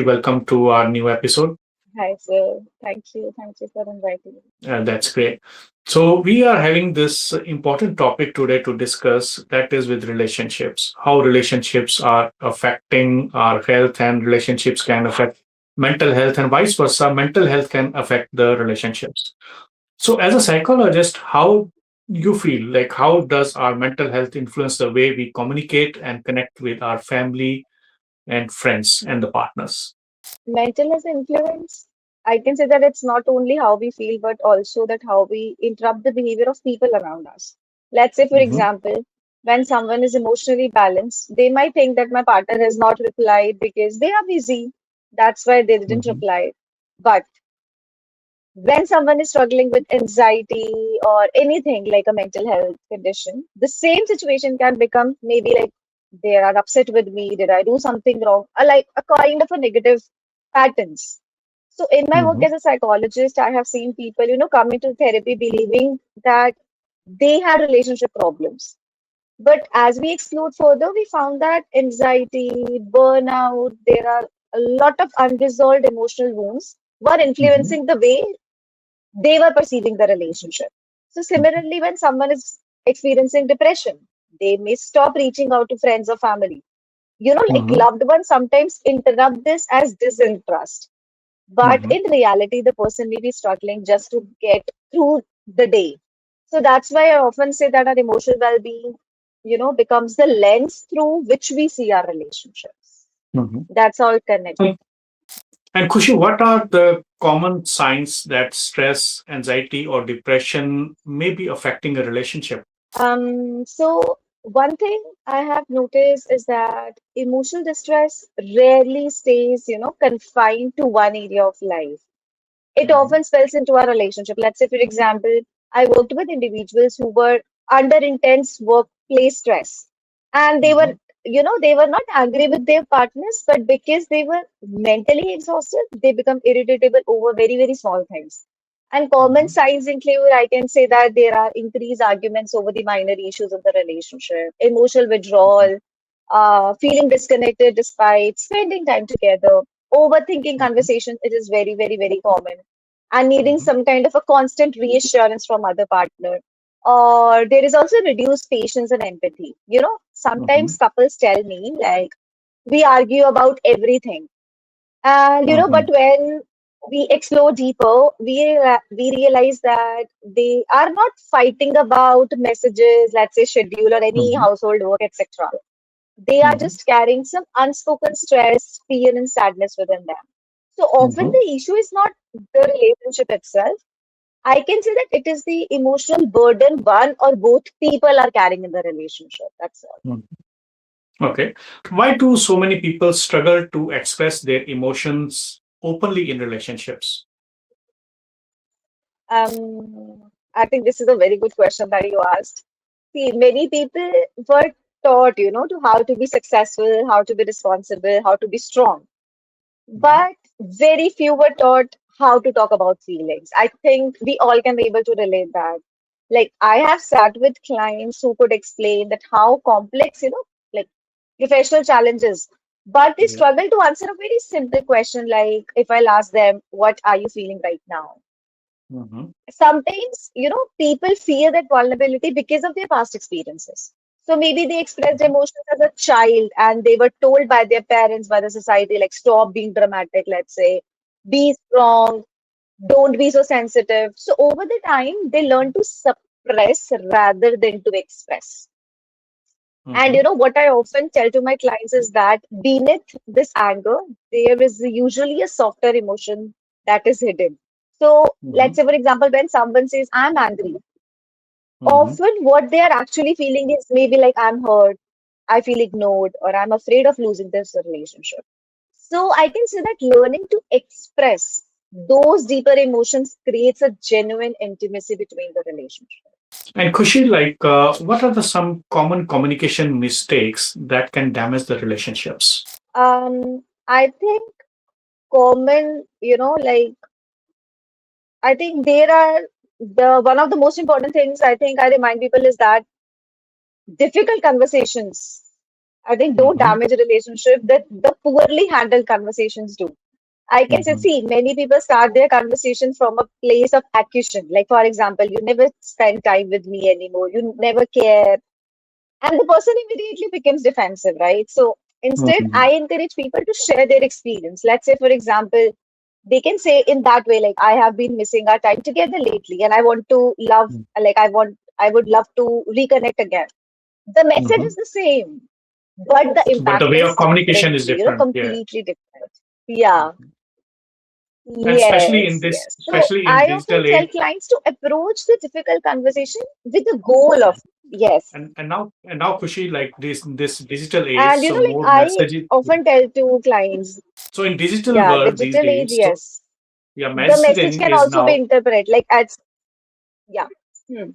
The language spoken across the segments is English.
Welcome to our new episode. Hi, sir. Thank you. Thank you for inviting me. That's great. So, we are having this important topic today to discuss that is with relationships, how relationships are affecting our health, and relationships can affect mental health, and vice versa. Mental health can affect the relationships. So, as a psychologist, how you feel like how does our mental health influence the way we communicate and connect with our family and friends and the partners? Mental health influence, I can say that it's not only how we feel, but also that how we interrupt the behavior of people around us. Let's say, for Hmm. example, when someone is emotionally balanced, they might think that my partner has not replied because they are busy. That's why they didn't Hmm. reply. But when someone is struggling with anxiety or anything like a mental health condition, the same situation can become maybe like they are upset with me, did I do something wrong? Or like a kind of a negative patterns. So in my work Hmm. as a psychologist, I have seen people, come into therapy believing that they had relationship problems. But as we explored further, we found that anxiety, burnout, there are a lot of unresolved emotional wounds were Hmm. influencing the way they were perceiving the relationship. So, similarly, when someone is experiencing depression, they may stop reaching out to friends or family. Like Hmm. loved ones sometimes interrupt this as disinterest. But Hmm. in reality, the person may be struggling just to get through the day. So that's why I often say that our emotional well being, becomes the lens through which we see our relationships. Hmm. That's how it connects. And Kushi, what are the common signs that stress, anxiety, or depression may be affecting a relationship? So one thing I have noticed is that emotional distress rarely stays, confined to one area of life. It Hmm. often spills into our relationship. Let's say, for example, I worked with individuals who were under intense workplace stress, and Hmm. they were not angry with their partners, but because they were mentally exhausted, they become irritable over very, very small things. And common Hmm. signs include, I can say that there are increased arguments over the minor issues of the relationship, emotional withdrawal, feeling disconnected despite spending time together, overthinking conversation. It is very, very, very common, and needing Hmm. some kind of a constant reassurance from other partner. Or there is also reduced patience and empathy. Hmm. Sometimes couples tell me like we argue about everything, and Hmm. but when we explore deeper, we realize that they are not fighting about messages, let's say schedule or any Hmm. household work, etc. They are Hmm. just carrying some unspoken stress, fear, and sadness within them. So often Hmm. the issue is not the relationship itself. I can say that it is the emotional burden one or both people are carrying in the relationship. That's all. Hmm. Okay. Why do so many people struggle to express their emotions openly in relationships? I think this is a very good question that you asked. See, many people were taught, to how to be successful, how to be responsible, how to be strong. Hmm. But very few were taught how to talk about feelings. I think we all can be able to relate that. Like I have sat with clients who could explain that how complex, like professional challenges, but they Yeah. struggle to answer a very simple question like if I'll ask them, what are you feeling right now? Hmm. Sometimes, people fear that vulnerability because of their past experiences. So maybe they expressed Hmm. emotions as a child and they were told by their parents, by the society, like, stop being dramatic, let's say, be strong, don't be so sensitive. So over the time, they learn to suppress rather than to express. And Hmm. what I often tell to my clients is that beneath this anger, there is usually a softer emotion that is hidden. So let's Hmm. say, for example, when someone says, I'm angry, Hmm. often what they are actually feeling is maybe like, I'm hurt, I feel ignored, or I'm afraid of losing this relationship. So I can say that learning to express those deeper emotions creates a genuine intimacy between the relationship. And Kushi, what are the some common communication mistakes that can damage the relationships? I think common, I think there are the one of the most important things I think I remind people is that difficult conversations. I think don't Mm-hmm. damage a relationship that the poorly handled conversations do. I can say, Mm-hmm. see, many people start their conversation from a place of accusation. Like, for example, you never spend time with me anymore, you never care. And the person immediately becomes defensive, right? So instead, Mm-hmm. I encourage people to share their experience. Let's say, for example, they can say in that way, like, I have been missing our time together lately, and I want to love, like, I would love to reconnect again. The message Mm-hmm. is the same, but the But the impact way of is communication different, is different. Yeah. completely different. Yeah. And Yes, yes. So especially in I often digital tell age, clients to approach the difficult conversation with the goal of, yes. and now Kushi, like this digital age, And so like more I messages. often tell to clients, So in digital yeah, world these digital age, days, so yes. yeah, The message messaging can is also be now. interpreted like as, yeah. Hmm.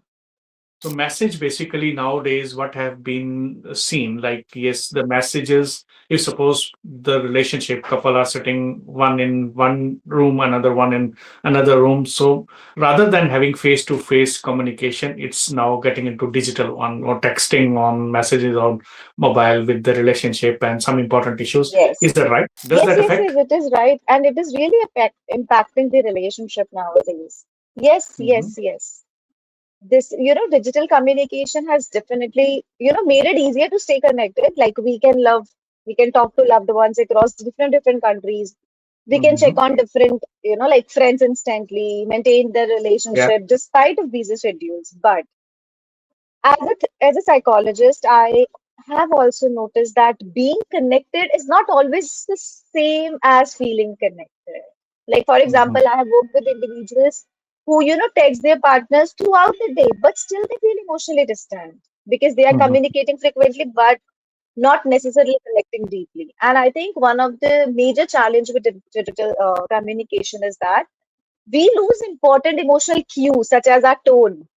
So message basically nowadays what have been seen, like yes, the messages, if suppose the relationship couple are sitting one in one room, another one in another room. So rather than having face to face communication, it's now getting into digital one or texting on messages on mobile with the relationship and some important issues. Is Yes. that right? Does Yes, that yes, affect? yes, it is right. And it is really impacting the relationship nowadays. Yes, Mm-hmm. yes, yes. This, digital communication has definitely, made it easier to stay connected. Like we can talk to loved ones across different countries. We can check Mm-hmm. on different, like friends instantly, maintain the Yeah. relationship despite of busy schedules. But as a psychologist, I have also noticed that being connected is not always the same as feeling connected. Like, for Mm-hmm. example, I have worked with individuals who, text their partners throughout the day, but still they feel emotionally distant because they are Mm-hmm. communicating frequently, but not necessarily connecting deeply. And I think one of the major challenge with digital communication is that we lose important emotional cues such as our tone,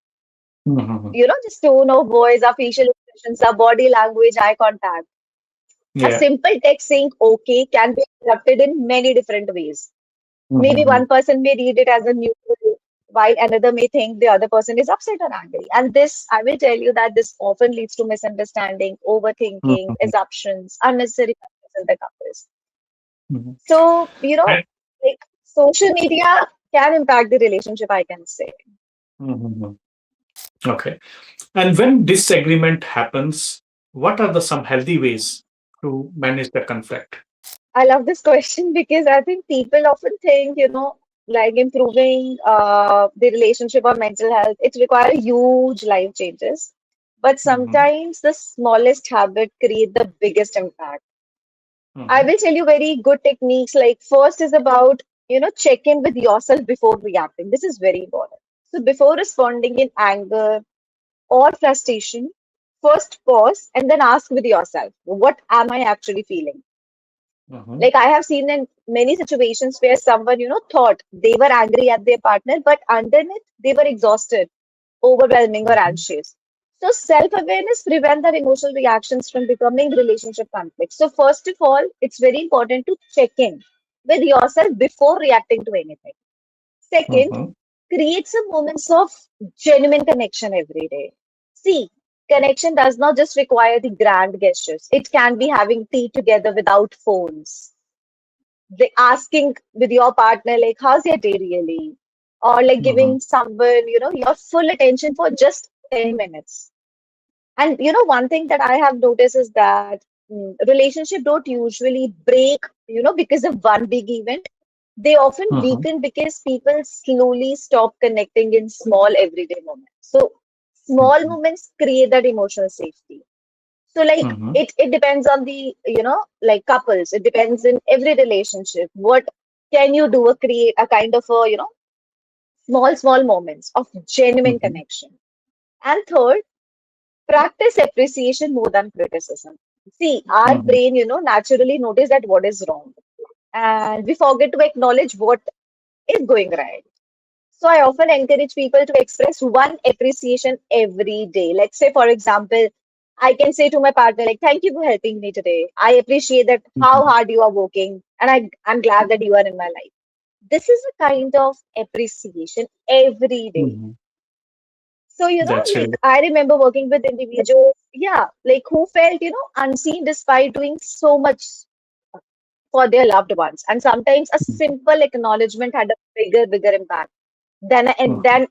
Mm-hmm. just tone of voice, our facial expressions, our body language, eye contact. A Yeah. simple text saying okay can be interpreted in many different ways. Maybe Mm-hmm. one person may read it as a neutral, while another may think the other person is upset or angry. And this, I will tell you that this often leads to misunderstanding, overthinking, Mm-hmm. assumptions, unnecessary conflicts in the couples. Mm-hmm. So, And, like social media can impact the relationship, I can say. mhm. Okay. And when disagreement happens, what are the some healthy ways to manage the conflict? I love this question because I think people often think, like improving the relationship or mental health, it requires huge life changes. But Mm-hmm. sometimes the smallest habit create the biggest impact. I Mm-hmm. will tell you very good techniques. Like first is about, check in with yourself before reacting. This is very important. So before responding in anger or frustration, first pause and then ask with yourself, what am I actually feeling? Mm-hmm. Like I have seen in many situations where someone, thought they were angry at their partner, but underneath they were exhausted, overwhelming, or Mm-hmm. anxious. So self-awareness prevent that emotional reactions from becoming relationship conflicts. So first of all, it's very important to check in with yourself before reacting to anything. Second, Mm-hmm. create some moments of genuine connection every day. See, connection does not just require the grand gestures. It can be having tea together without phones, asking with your partner like how's your day really, or like Mm-hmm. giving someone your full attention for just 10 minutes. And one thing that I have noticed is that relationship don't usually break because of one big event. They often Mm-hmm. weaken because people slowly stop connecting in small everyday moments. So small Mm-hmm. moments create that emotional safety. So like Mm-hmm. it depends on the, like couples. It depends in every relationship. What can you do or create a kind of a, small moments of genuine Mm-hmm. connection. And third, practice appreciation more than criticism. See, our Mm-hmm. brain, naturally notice that what is wrong. And we forget to acknowledge what is going right. So I often encourage people to express one appreciation every day. Let's say, for example, I can say to my partner, like, thank you for helping me today. I appreciate that how hard you are working, and I'm glad that you are in my life. This is a kind of appreciation every day. Mm-hmm. So, That's like really. I remember working with individuals, yeah, like who felt, unseen despite doing so much for their loved ones. And sometimes a simple acknowledgement had a bigger impact than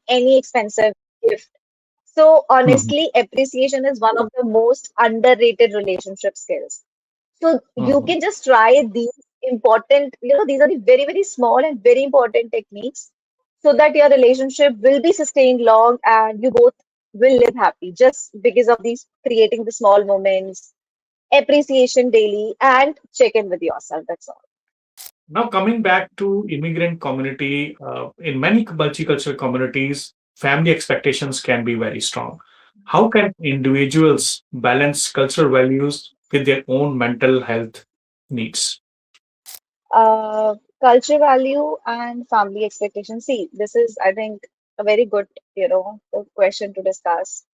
any expensive gift. So Mhm. honestly, appreciation is one of the most underrated relationship skills. So you Mhm. can just try these important, these are the very, very small and very important techniques so that your relationship will be sustained long and you both will live happy just because of these creating the small moments, appreciation daily, and check in with yourself. That's all. Now, coming back to immigrant community, in many multicultural communities, family expectations can be very strong. How can individuals balance cultural values with their own mental health needs? Culture value and family expectations. See, this is, I think, a very good, question to discuss.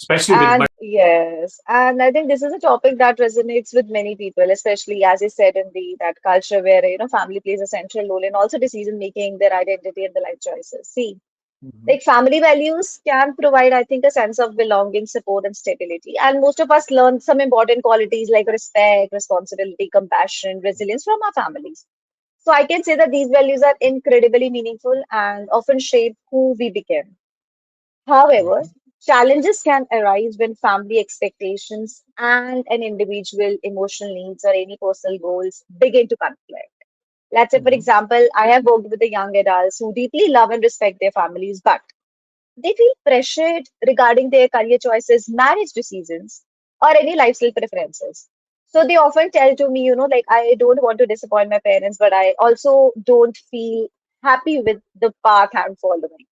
Especially with And yes, and I think this is a topic that resonates with many people, especially as I said in the that culture where family plays a central role in also decision making, their identity, and the life choices. See, Mhm. like family values can provide, I think, a sense of belonging, support, and stability. And most of us learn some important qualities like respect, responsibility, compassion, resilience from our families. So I can say that these values are incredibly meaningful and often shape who we become. However, Mhm. challenges can arise when family expectations and an individual emotional needs or any personal goals begin to conflict. Let's say, for Mhm. example, I have worked with the young adults who deeply love and respect their families, but they feel pressured regarding their career choices, marriage decisions, or any lifestyle preferences. So they often tell to me, like, I don't want to disappoint my parents, but I also don't feel happy with the path I'm following.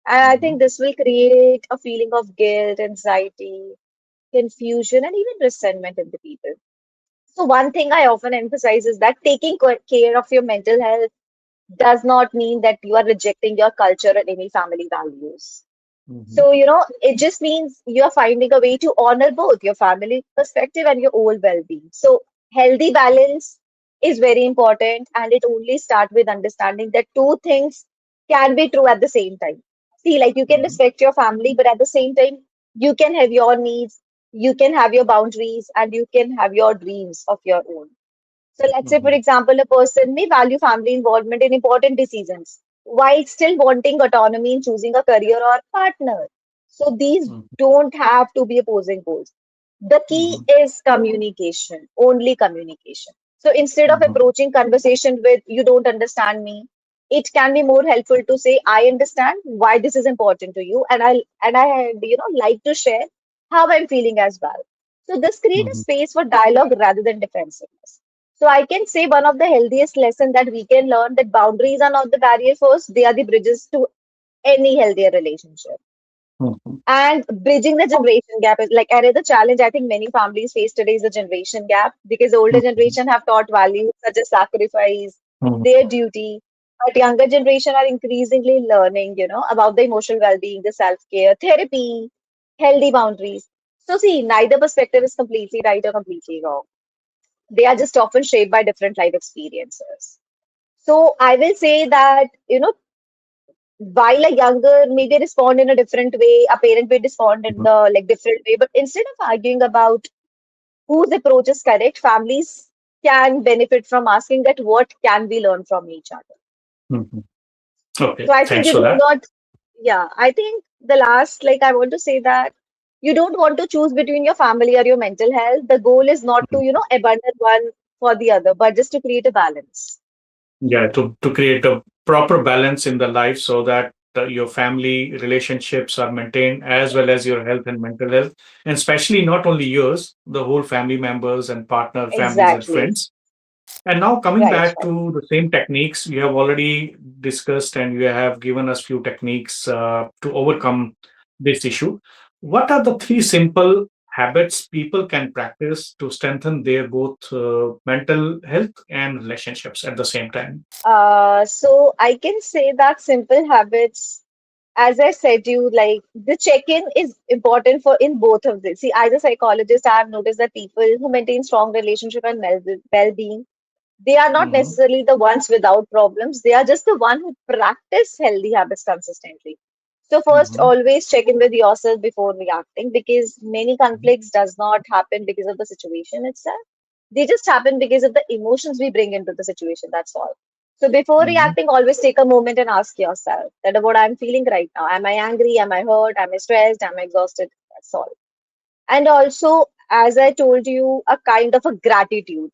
And I think Mhm. this will create a feeling of guilt, anxiety, confusion, and even resentment in the people. So, one thing I often emphasize is that taking care of your mental health does not mean that you are rejecting your culture and any family values. Mhm. So, it just means you're finding a way to honor both your family perspective and your own well being. So, healthy balance is very important, and it only starts with understanding that two things can be true at the same time. See, like you can Mhm. respect your family, but at the same time, you can have your needs, you can have your boundaries, and you can have your dreams of your own. So let's say, for Mhm. example, a person may value family involvement in important decisions while still wanting autonomy in choosing a career or partner. So these Mhm. don't have to be opposing goals. The key Mhm. is communication, only communication. So instead of Mhm. approaching conversation with you don't understand me, it can be more helpful to say I understand why this is important to you, and I like to share how I'm feeling as well. So this creates a Mhm. space for dialogue rather than defensiveness. So I can say one of the healthiest lessons that we can learn that boundaries are not the barrier first, they are the bridges to any healthier relationship. Mhm. And bridging the generation gap is like another challenge I think many families face today is the generation gap because the older Mhm. generation have taught values such as sacrifice, Mhm. their duty, but younger generation are increasingly learning, about the emotional well-being, the self-care, therapy, healthy boundaries. So see, neither perspective is completely right or completely wrong. They are just often shaped by different life experiences. So I will say that, while a younger maybe respond in a different way, a parent may respond in the like different way, but instead of arguing about whose approach is correct, families can benefit from asking that what can we learn from each other. Mhm. Okay, So I think thanks you for do that. not, yeah, I think the last, like I want to say that you don't want to choose between your family or your mental health. The goal is not to, abandon one for the other, but just to create a balance. Yeah, to create a proper balance in the life so that your family relationships are maintained as well as your health and mental health, and especially not only yours, the whole family members and partner families and Exactly. friends. And now coming Right, back right. to the same techniques we have already discussed, and you have given us few techniques to overcome this issue. What are the three simple habits people can practice to strengthen their both mental health and relationships at the same time? So I can say that simple habits, as I said you, like the check-in is important for in both of this. See, as a psychologist, I have noticed that people who maintain strong relationship and well-being, they are not Mhm. necessarily the ones without problems. They are just the one who practice healthy habits consistently. So first, Mhm. always check in with yourself before reacting, because many conflicts does not happen because of the situation itself. They just happen because of the emotions we bring into the situation. That's all. So before Mhm. reacting, always take a moment and ask yourself that what I'm feeling right now. Am I angry? Am I hurt? Am I stressed? Am I exhausted? That's all. And also, as I told you, a kind of a gratitude.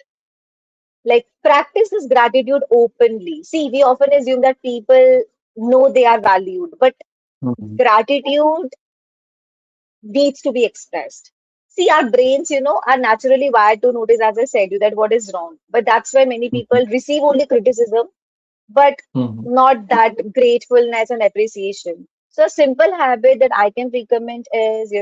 Like practice this gratitude openly. See, we often assume that people know they are valued, but Mhm. gratitude needs to be expressed. See, our brains, are naturally wired to notice, as I said, you that what is wrong. But that's why many Mhm. people receive only criticism, but Mhm. not that gratefulness and appreciation. So a simple habit that I can recommend is,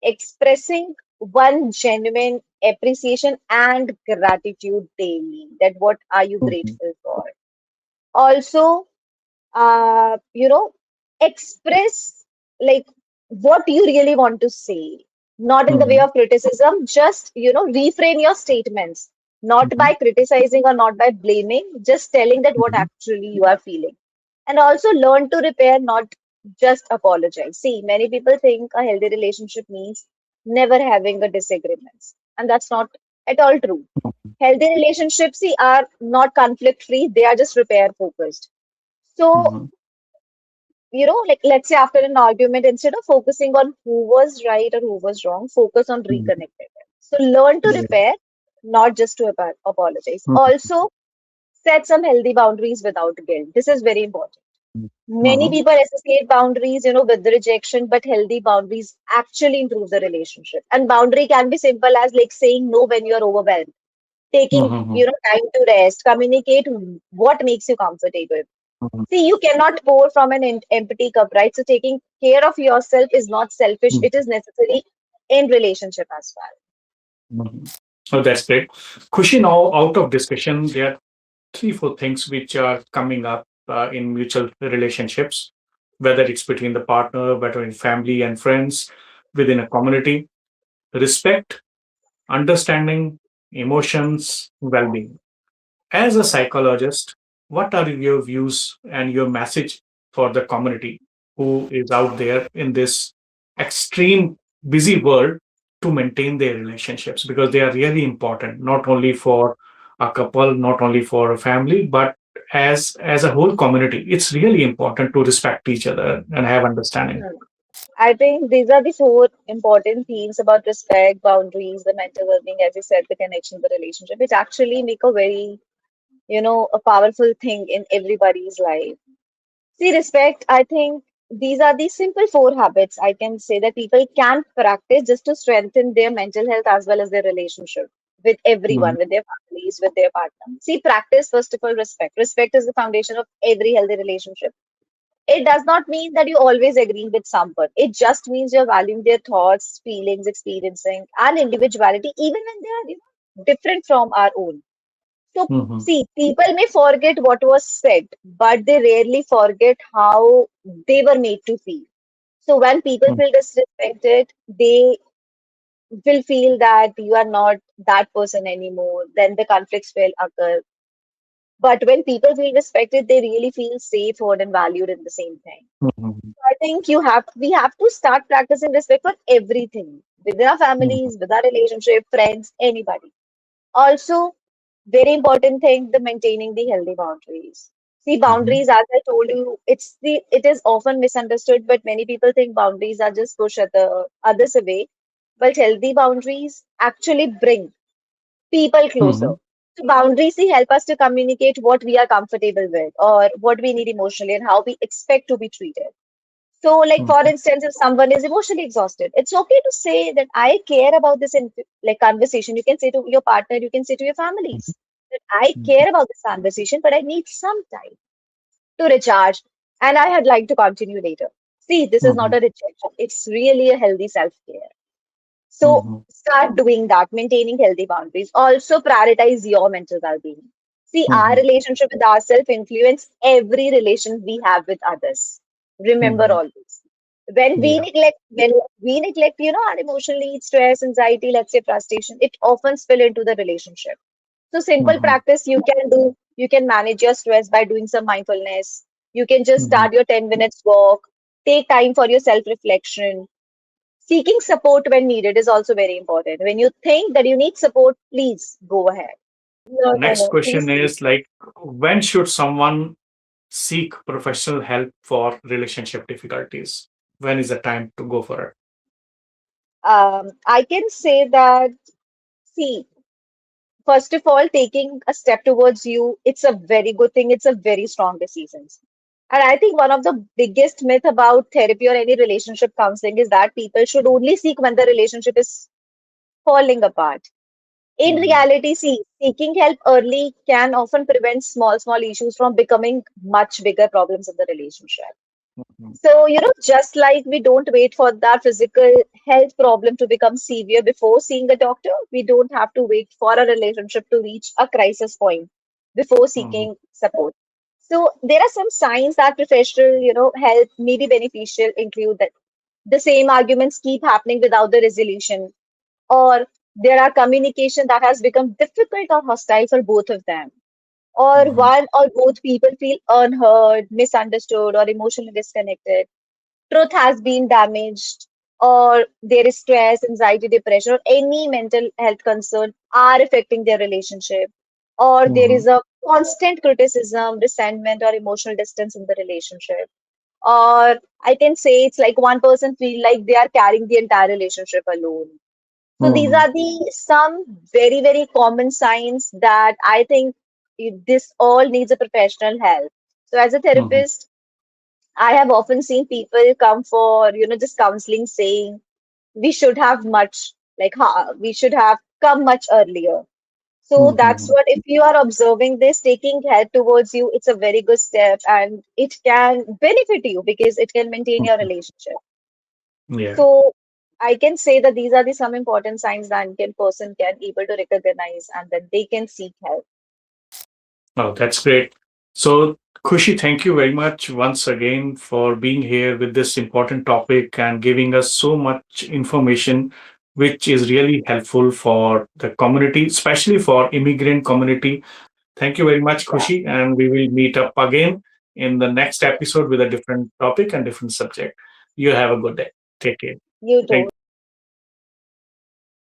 expressing one genuine appreciation and gratitude daily. That what are you Mhm. grateful for? Also, uh, you know, express like what you really want to say, not in the way Mhm. of criticism, just, reframe your statements, not Mhm. by criticizing or not by blaming, just telling that what Mhm. actually you are feeling. And also learn to repair, not just apologize. See, many people think a healthy relationship means never having a disagreements, and that's not at all true. Healthy relationships, see, are not conflict free, they are just repair focused. So, Mhm. like let's say after an argument, instead of focusing on who was right or who was wrong, focus on Mhm. reconnecting. So learn to Yeah. repair, not just to apologize. Mhm. Also, set some healthy boundaries without guilt. This is very important. Many Mhm. people associate boundaries, with the rejection, but healthy boundaries actually improve the relationship. And boundary can be simple as like saying no when you're overwhelmed, taking, Mhm. time to rest, communicate what makes you comfortable. Mhm. See, you cannot pour from an empty cup, right? So taking care of yourself is not selfish. Mhm. It is necessary in relationship as Mhm. Oh, that's great. Khushi, now out of discussion, there are three, four things which are coming up in mutual relationships, whether it's between the partner, whether in family and friends, within a community. Respect, understanding, emotions, well being. As a psychologist, what are your views and your message for the community who is out there in this extreme busy world to maintain their relationships? Because they are really important, not only for a couple, not only for a family, but as a whole community. It's really important to respect each other and have understanding. well. I think these are the four important themes about respect, boundaries, the mental well-being, as you said, the connection, the relationship, which actually make a very, a powerful thing in everybody's life. See, respect, I think these are the simple four habits I can say that people can practice just to strengthen their mental health as well as their relationship with Mhm. everyone, with their families, with their partner. See, practice first of all respect. Respect is the foundation of every healthy relationship. It does not mean that you always agree with someone. It just means you're valuing their thoughts, feelings, experiencing, and individuality, even when they are, different from our own. So, Mhm. see, people may forget what was said, but they rarely forget how they were made to feel. So, when people Mhm. feel disrespected, they will feel that you are not that person anymore. Then the conflicts will occur. But when people feel respected, they really feel safe, heard, and valued in the same thing. Mhm. I think we have to start practicing respect for everything within our Mhm. families, with our relationship, friends, anybody. Also, very important thing, the maintaining the healthy boundaries. See, Mhm. boundaries, as I told you, it is often misunderstood, but many people think boundaries are just push at the others away. But healthy boundaries actually bring people closer. Mhm. So boundaries they help us to communicate what we are comfortable with or what we need emotionally and how we expect to be treated. So, like for Mhm. instance, if someone is emotionally exhausted, it's okay to say that I care about this in like conversation. You can say to your partner, you can say to your families that I Mhm. care about this conversation, but I need some time to recharge, and I had like to continue later. See, this is not Mhm. a rejection; it's really a healthy self-care. So Mhm. start doing that, maintaining healthy boundaries. Also prioritize your mental well-being. See, our Mhm. relationship with ourselves influence every relation we have with others. Remember Mhm. all this. Yeah. When we neglect, our emotional needs, stress, anxiety, let's say frustration, it often spill into the relationship. So simple Mhm. practice you can do. You can manage your stress by doing some mindfulness. You can just Mhm. start your 10 minutes walk. Take time for your self reflection. Seeking support when needed is also very important. When you think that you need support, please go ahead. No, no, Next no. question Please, please. is like, when should someone seek professional help for relationship difficulties? When is the time to go for it? I can say that, see, first of all, taking a step towards you, it's a very good thing. It's a very strong decision. And I think one of the biggest myth about therapy or any relationship counseling is that people should only seek when the relationship is falling apart. In Mhm, reality, see, seeking help early can often prevent small issues from becoming much bigger problems in the relationship. mhm, So, just like we don't wait for that physical health problem to become severe before seeing a doctor, we don't have to wait for a relationship to reach a crisis point before mhm, seeking support. So, there are some signs that professional, help may be beneficial, include that the same arguments keep happening without the resolution, or there are communication that has become difficult or hostile for both of them, or mhm, one or both people feel unheard, misunderstood, or emotionally disconnected. Truth has been damaged, or there is stress, anxiety, depression, or any mental health concern are affecting their relationship, or there mhm, is a constant criticism, resentment, or emotional distance in the relationship. Or I can say it's like one person feel like they are carrying the entire relationship alone. So these mhm, are the some very, very common signs that I think this all needs a professional help. So as a mhm, therapist, I have often seen people come for, just counseling saying we should have much, like we should have come much earlier. So that's mhm, what, if you are observing this, taking help towards you, it's a very good step and it can benefit you because it can maintain your mhm. relationship. Yeah. So I can say that these are the some important signs that can person can able to recognize and that they can seek help. Oh, that's great. So, Khushi, thank you very much once again for being here with this important topic and giving us so much information, which is really helpful for the community, especially for immigrant community. Thank you very much, Yeah, Khushi, and we will meet up again in the next episode with a different topic and different subject. You have a good day. Take care. you Thank too.